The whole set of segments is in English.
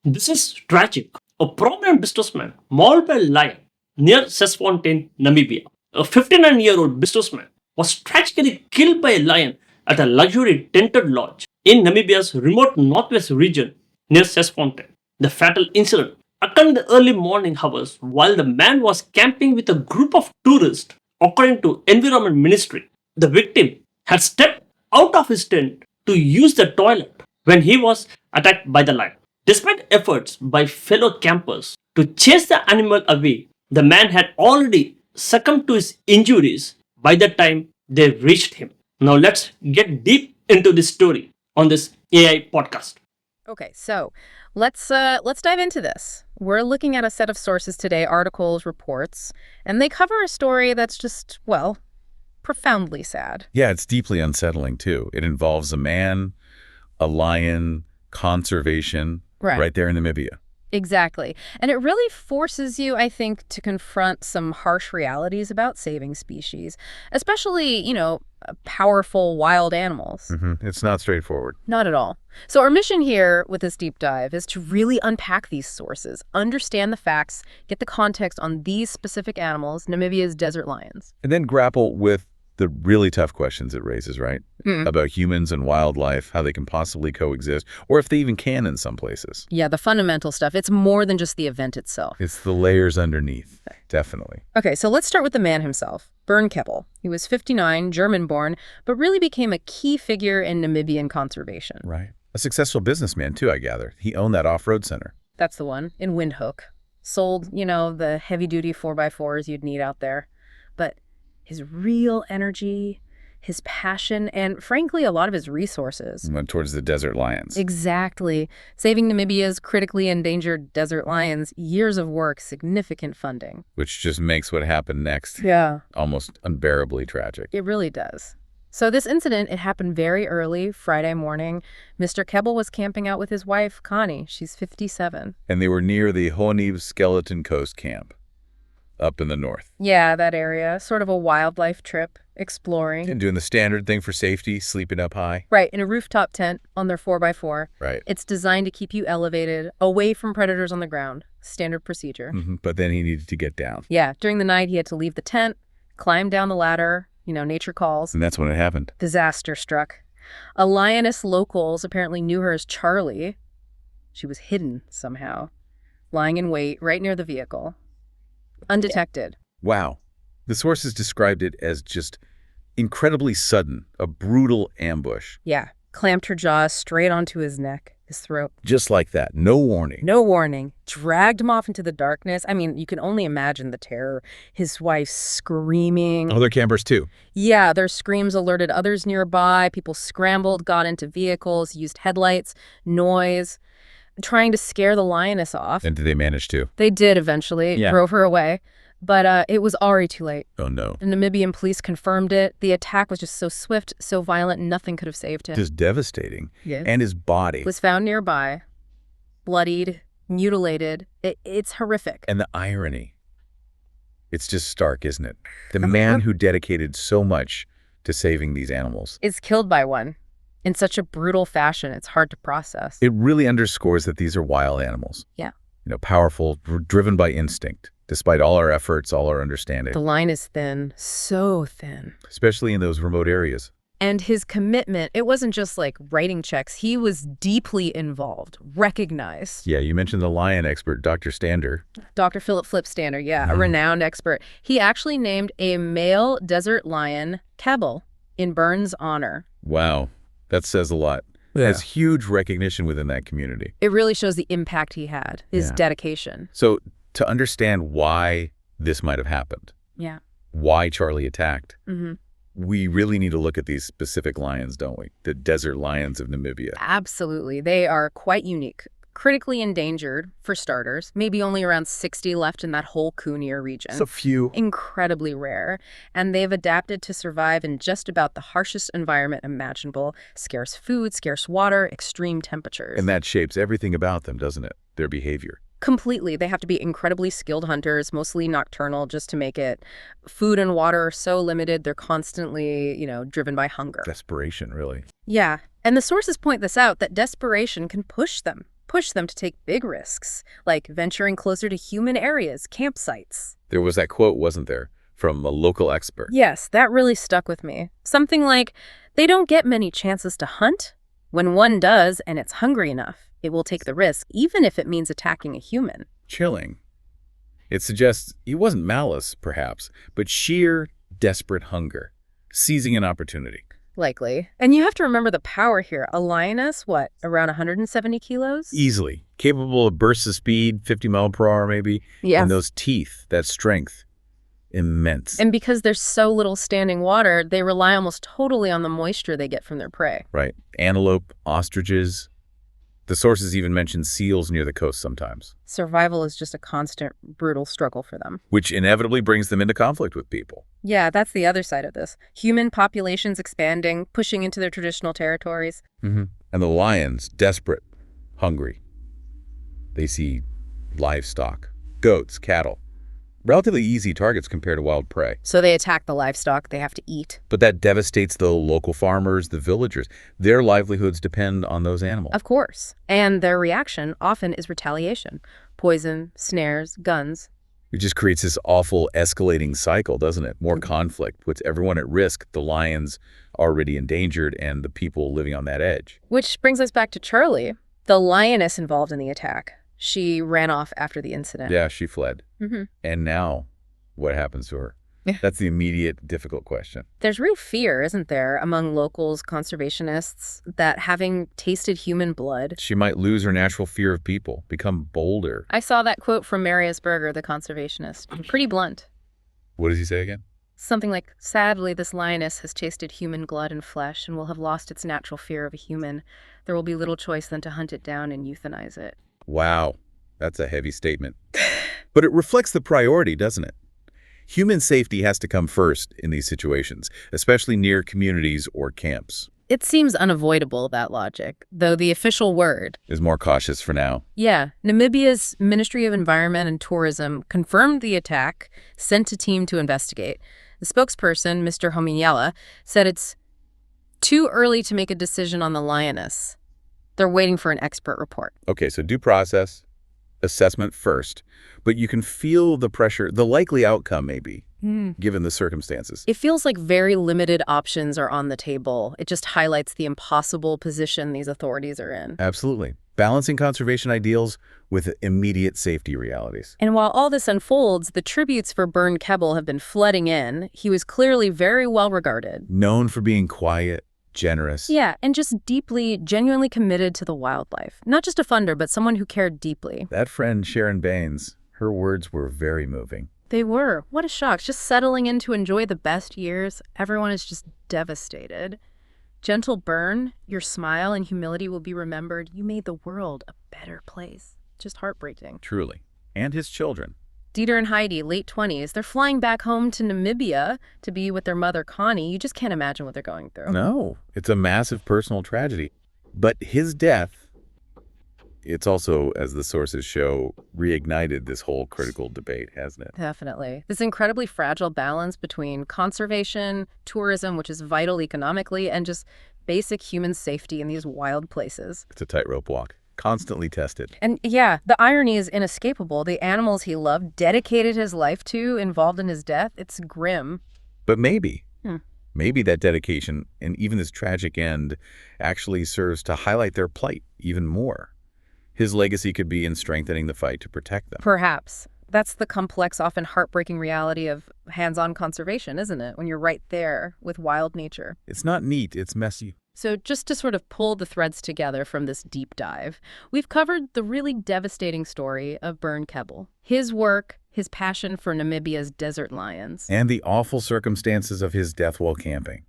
This is tragic. A prominent businessman mauled by a lion near Sesfontein, Namibia. A 59-year-old businessman was tragically killed by a lion at a luxury tented lodge in Namibia's remote northwest region near Sesfontein. The fatal incident occurred in the early morning hours while the man was camping with a group of tourists, according to Environment Ministry. The victim had stepped out of his tent to use the toilet when he was attacked by the lion. Despite efforts by fellow campers to chase the animal away, the man had already succumbed to his injuries by the time they reached him. Now let's get deep into this story on this AI podcast. Okay, so let's dive into this. We're looking at a set of sources today, articles, reports, and they cover a story that's just, well, profoundly sad. Yeah, it's deeply unsettling, too. It involves a man, a lion, conservation, right there in Namibia. Exactly. And it really forces you, I think, to confront some harsh realities about saving species, especially, powerful wild animals. It's not straightforward. Not at all. So our mission here with this deep dive is to really unpack these sources, understand the facts, get the context on these specific animals, Namibia's desert lions. And then grapple with the really tough questions it raises, right? About humans and wildlife, how they can possibly coexist, or if they even can in some places. Yeah, the fundamental stuff. It's more than just the event itself. It's the layers underneath, definitely. Okay, so let's start with the man himself, Bernd Kebbel. He was 59, German-born, but really became a key figure in Namibian conservation. Right. A successful businessman, too, I gather. He owned that off-road center. That's the one, in Windhoek. Sold, the heavy-duty 4x4s you'd need out there. But his real energy, his passion, and frankly, a lot of his resources Went towards the desert lions. Exactly. Saving Namibia's critically endangered desert lions, years of work, significant funding. Which just makes what happened next almost unbearably tragic. It really does. So this incident, it happened very early, Friday morning. Mr. Kebbel was camping out with his wife, Connie. She's 57. And they were near the Honev Skeleton Coast Camp, up in the north. Yeah, that area. Sort of a wildlife trip, exploring. And doing the standard thing for safety, sleeping up high. Right, in a rooftop tent on their 4x4. Right. It's designed to keep you elevated, away from predators on the ground. Standard procedure. But then he needed to get down. Yeah, during the night he had to leave the tent, climb down the ladder, nature calls. And that's when it happened. Disaster struck. A Lioness locals apparently knew her as Charlie. She was hidden somehow, lying in wait right near the vehicle. Undetected. Wow. The sources described it as just incredibly sudden, a brutal ambush. Yeah. Clamped her jaws straight onto his neck, his throat. Just like that. No warning. No warning. Dragged him off into the darkness. I mean, you can only imagine the terror. His wife screaming. Other campers, too. Yeah, their screams alerted others nearby. People scrambled, got into vehicles, used headlights, noise, trying to scare the lioness off. And did they manage to? They did eventually. Yeah. Drove her away. But it was already too late. Oh, no. The Namibian police confirmed it. The attack was just so swift, so violent, nothing could have saved him. Just devastating. Yeah. And his body. Was found nearby, bloodied, mutilated. It's horrific. And the irony. It's just stark, isn't it? The man who dedicated so much to saving these animals is killed by one in such a brutal fashion. It's hard to process. It really underscores that these are wild animals. Yeah. Powerful, driven by instinct. Despite all our efforts, all our understanding. The line is thin, so thin. Especially in those remote areas. And his commitment, it wasn't just like writing checks. He was deeply involved, recognized. Yeah, you mentioned the lion expert, Dr. Stander. Dr. Philip Flip Stander, yeah, a renowned expert. He actually named a male desert lion Kebbel in Bernd's honor. Wow, that says a lot. Yeah. Has huge recognition within that community. It really shows the impact he had, his dedication. So to understand why this might have happened, why Charlie attacked, we really need to look at these specific lions, don't we? The desert lions of Namibia. Absolutely. They are quite unique. Critically endangered, for starters. Maybe only around 60 left in that whole Kunier region. It's a few. Incredibly rare. And they've adapted to survive in just about the harshest environment imaginable. Scarce food, scarce water, extreme temperatures. And that shapes everything about them, doesn't it? Their behavior. Completely. They have to be incredibly skilled hunters, mostly nocturnal, just to make it. Food and water are so limited, they're constantly, driven by hunger. Desperation, really. Yeah. And the sources point this out, that desperation can push them push them to take big risks, like venturing closer to human areas, campsites. There was that quote, wasn't there, from a local expert? Yes, that really stuck with me. Something like, they don't get many chances to hunt. When one does, and it's hungry enough, it will take the risk, even if it means attacking a human. Chilling. It suggests it wasn't malice, perhaps, but sheer, desperate hunger, seizing an opportunity. Likely. And you have to remember the power here. A lioness, what, around 170 kilos? Easily. Capable of bursts of speed, 50 miles per hour maybe. Yes. And those teeth, that strength, immense. And because there's so little standing water, they rely almost totally on the moisture they get from their prey. Right. Antelope, ostriches. The sources even mention seals near the coast sometimes. Survival is just a constant, brutal struggle for them. Which inevitably brings them into conflict with people. Yeah, that's the other side of this. Human populations expanding, pushing into their traditional territories. And the lions, desperate, hungry. They see livestock, goats, cattle. Relatively easy targets compared to wild prey. So they attack the livestock they have to eat. But that devastates the local farmers, the villagers. Their livelihoods depend on those animals. Of course. And their reaction often is retaliation. Poison, snares, guns. It just creates this awful escalating cycle, doesn't it? More conflict, puts everyone at risk, the lions already endangered and the people living on that edge. Which brings us back to Charlie, the lioness involved in the attack. She ran off after the incident. Yeah, she fled. And now, what happens to her? That's the immediate, difficult question. There's real fear, isn't there, among locals, conservationists, that having tasted human blood... She might lose her natural fear of people, become bolder. I saw that quote from Marius Berger, the conservationist. Pretty blunt. What does he say again? Something like, sadly, this lioness has tasted human blood and flesh and will have lost its natural fear of a human. There will be little choice than to hunt it down and euthanize it. Wow, that's a heavy statement. But it reflects the priority, doesn't it? Human safety has to come first in these situations, especially near communities or camps. It seems unavoidable, that logic, though the official word is more cautious for now. Yeah, Namibia's Ministry of Environment and Tourism confirmed the attack, sent a team to investigate. The spokesperson, Mr. Hominyala, said it's too early to make a decision on the lioness. They're waiting for an expert report. Okay, so due process, assessment first, but you can feel the pressure, the likely outcome maybe, given the circumstances. It feels like very limited options are on the table. It just highlights the impossible position these authorities are in. Absolutely. Balancing conservation ideals with immediate safety realities. And while all this unfolds, the tributes for Bernd Kebbel have been flooding in. He was clearly very well regarded. Known for being quiet, generous. Yeah, and just deeply, genuinely committed to the wildlife. Not just a funder, but someone who cared deeply. That friend, Sharon Baines, her words were very moving. They were. What a shock. Just settling in to enjoy the best years. Everyone is just devastated. Gentle Bern, your smile and humility will be remembered. You made the world a better place. Just heartbreaking. Truly. And his children. Dieter and Heidi, late 20s, they're flying back home to Namibia to be with their mother, Connie. You just can't imagine what they're going through. No, it's a massive personal tragedy. But his death, it's also, as the sources show, reignited this whole critical debate, hasn't it? Definitely. This incredibly fragile balance between conservation, tourism, which is vital economically, and just basic human safety in these wild places. It's a tightrope walk. Constantly tested. And yeah, the irony is inescapable. The animals he loved, dedicated his life to, involved in his death, it's grim. But maybe that dedication and even this tragic end actually serves to highlight their plight even more. His legacy could be in strengthening the fight to protect them. Perhaps. That's the complex, often heartbreaking reality of hands-on conservation, isn't it? When you're right there with wild nature. It's not neat, it's messy. So just to sort of pull the threads together from this deep dive, we've covered the really devastating story of Bernd Kebbel, his work, his passion for Namibia's desert lions. And the awful circumstances of his death while camping.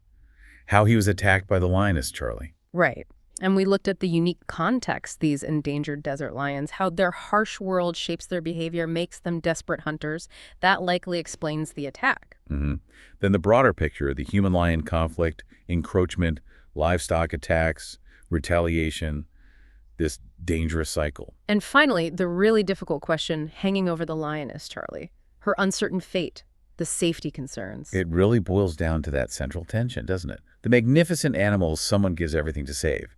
How he was attacked by the lioness, Charlie. Right. And we looked at the unique context these endangered desert lions, how their harsh world shapes their behavior, makes them desperate hunters. That likely explains the attack. Then the broader picture, the human-lion conflict, encroachment, livestock attacks, retaliation, this dangerous cycle. And finally, the really difficult question hanging over the lioness, Charlie. Her uncertain fate, the safety concerns. It really boils down to that central tension, doesn't it? The magnificent animals someone gives everything to save.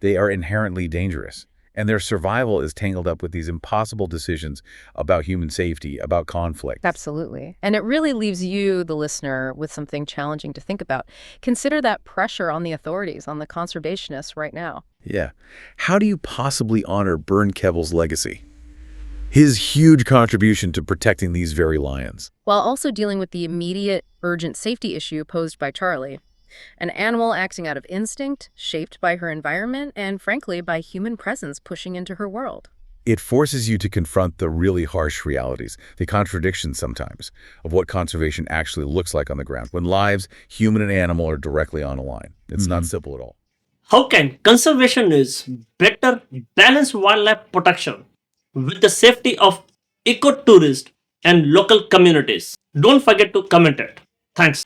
They are inherently dangerous, And their survival is tangled up with these impossible decisions about human safety, about conflict. Absolutely. And it really leaves you, the listener, with something challenging to think about. Consider that pressure on the authorities, on the conservationists right now. Yeah. How do you possibly honor Bernd Kebbel's legacy? His huge contribution to protecting these very lions. While also dealing with the immediate, urgent safety issue posed by Charlie. An animal acting out of instinct, shaped by her environment, and frankly, by human presence pushing into her world. It forces you to confront the really harsh realities, the contradictions sometimes, of what conservation actually looks like on the ground, when lives, human and animal, are directly on a line. It's not simple at all. How can conservation is better balance wildlife protection with the safety of ecotourists and local communities? Don't forget to comment it. Thanks.